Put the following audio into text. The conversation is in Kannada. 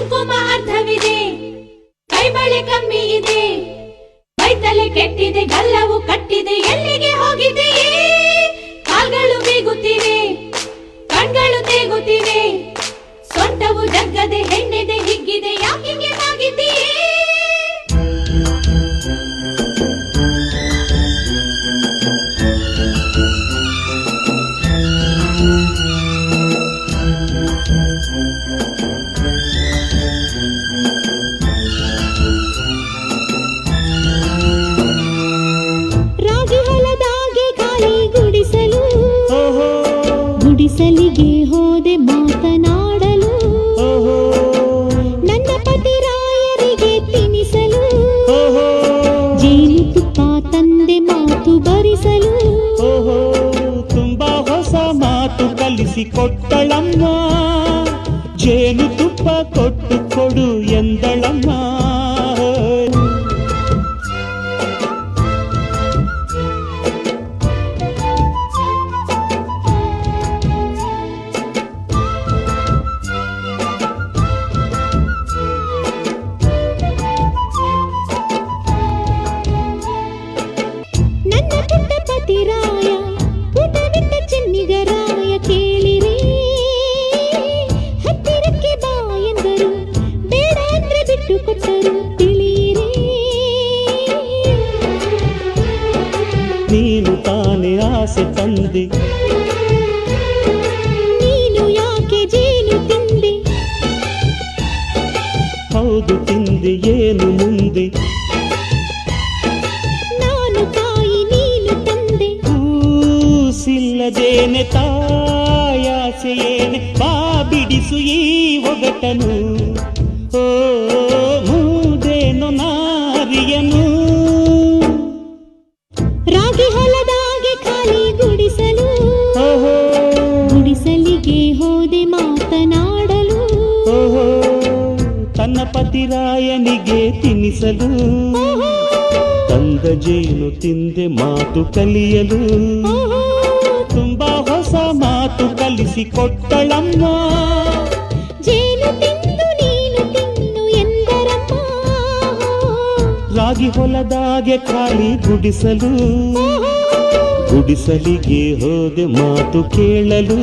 ಕುಂಕುಮ ಅರ್ಧವಿದೆ, ಕೈಬಳೆ ಕಮ್ಮಿ ಇದೆ, ಮೈತಲೆ ಕೆಟ್ಟಿದೆ, ಗಲ್ಲವು ಕಟ್ಟಿದೆ, ಎಲ್ಲಿಗೆ ಹೋಗಿದೆಯೇ? ಕಾಲ್ಗಳು ಬೀಗುತ್ತಿವೆ, ಕಣ್ಗಳು ತೇಗುತ್ತಿವೆ, ಸೊಂಟವು ಜಗ್ಗದೆ ಹೆಣ್ಣೆದೆ ಹಿಗ್ಗಿದೆ, ಯಾಕಿಗೆ ಆಗಿದೆಯೇ? ರಾಗಿ ಹೊಲದಾಗೆ ಖಾಲಿ ಗುಡಿಸಲು, ಗುಡಿಸಲಿಗೆ ಹೋದೆ ಮಾತನಾಡಲು, ನನ್ನ ಪತಿರಾಯರಿಗೆ ತಿನಿಸಲು, ಜೇನುತುಪ್ಪ ತಂದೆ ಮಾತು ಬರಿಸಲು, ತುಂಬಾ ಹೊಸ ಮಾತು ಕಲಿಸಿಕೊಟ್ಟಳಮ್ಮ, ಜೇನುತುಪ್ಪ ಕೊಟ್ಟು ಕೊಡು ಎಂದಳಮ್ಮ. ನನ್ನ ಪುಟ್ಟ ಪತಿರಾಯ ಪುಟವಿಟ್ಟ ಚೆನ್ನಿಗರಾಯ ಕೇಳಿರಿ, ಹತ್ತಿರಕ್ಕೆ ಬಾ ಎಂದರು, ಬೇಡ ಅಂದ್ರೆ ಬಿಟ್ಟು ಕೊಟ್ಟರು ತಿಳಿಯಿರಿ. ನೀನು ತಾನೇ ಆಸೆ ತಂದೆ, ನೀನು ಯಾಕೆ ಜೇನು ತಿಂದೆ? ಹೌದು ತಿಂದೆ, ಏನು ಮುಂದೆ? ನಾನು ಕಾಯಿ ನೀನು ತಂದೆ, ಕೂಸಿಲ್ಲದೇನೆ ತಾಯಾಸೆಯೇನೆ, ಬಾ ಬಿಡಿಸು ಈ ಒಗಟನು, ಓ ಮೂದೇನು ನಾರಿಯನು. ರಾಗಿ ಹೊಲದಾಗೆ ಖಾಲಿ ಗುಡಿಸಲು, ಗುಡಿಸಲಿಗೆ ಹೋದೆ ಮಾತನಾಡಲು, ತನ್ನ ಪತಿರಾಯನಿಗೆ ತಿನ್ನಿಸಲು, ತಂದ ಜೇನು ತಿಂದೆ ಮಾತು ಕಲಿಯಲು, ತುಂಬಾ ಹೊಸ ಮಾತು ಕಲಿಸಿಕೊಟ್ಟಳಮ್ಮ, ಜೇನು ತಿಂದು ನೀನು ತಿನ್ನು ಎಂದರಮ್ಮ. ರಾಗಿ ಹೊಲದಾಗೆ ಖಾಲಿ ಗುಡಿಸಲು, ಗುಡಿಸಲಿಗೆ ಹೋದೆ ಮಾತು ಕೇಳಲು.